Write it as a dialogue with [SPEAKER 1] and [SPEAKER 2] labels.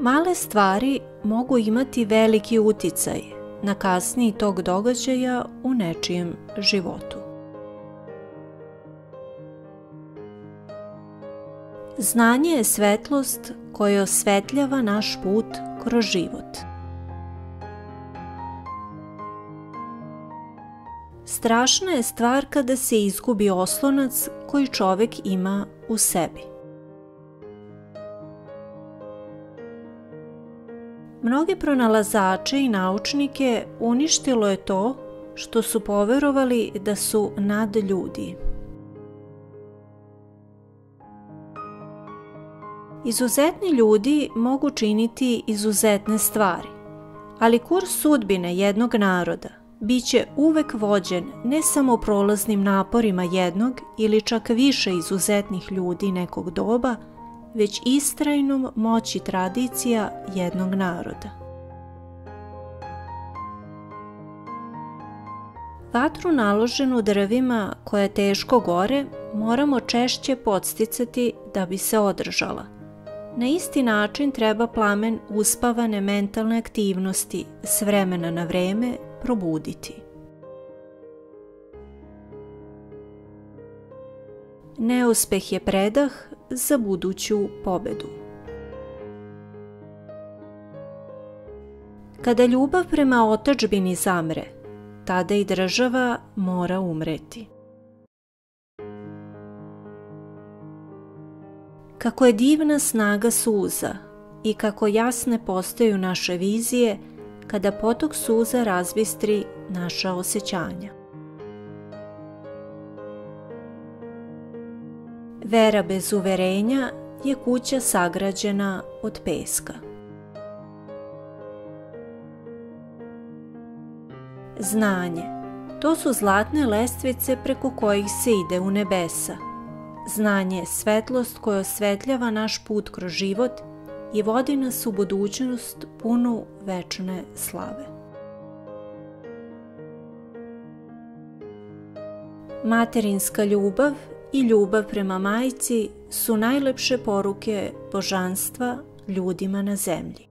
[SPEAKER 1] Male stvari mogu imati veliki uticaj na kasniji tok događaja u nečijem životu. Znanje je svetlost koja osvetljava naš put kroz život. Strašna je stvar kada se izgubi oslonac koji čovjek ima u sebi. Mnoge pronalazače i naučnike uništilo je to što su poverovali da su nadljudi. Izuzetni ljudi mogu činiti izuzetne stvari, ali kurs sudbine jednog naroda biće uvek vođen ne samo prolaznim naporima jednog ili čak više izuzetnih ljudi nekog doba, već istrajnom moći tradicija jednog naroda. Vatru naloženu drvima koja teško gore moramo češće podsticati da bi se održala. Na isti način treba plamen uspavane mentalne aktivnosti s vremena na vreme probuditi. Neuspeh je predah za buduću pobedu. Kada ljubav prema otadžbini zamre, tada i država mora umreti. Kako je divna snaga suza i kako jasne postaju naše vizije kada potok suza razbistri naša osjećanja. Vera bez uverenja je kuća sagrađena od peska. Znanje, to su zlatne lestvice preko kojih se ide u nebesa. Znanje je svetlost koja osvetljava naš put kroz život i vodi nas u budućnost punu večne slave. Materinska ljubav i ljubav prema majci su najlepše poruke božanstva ljudima na zemlji.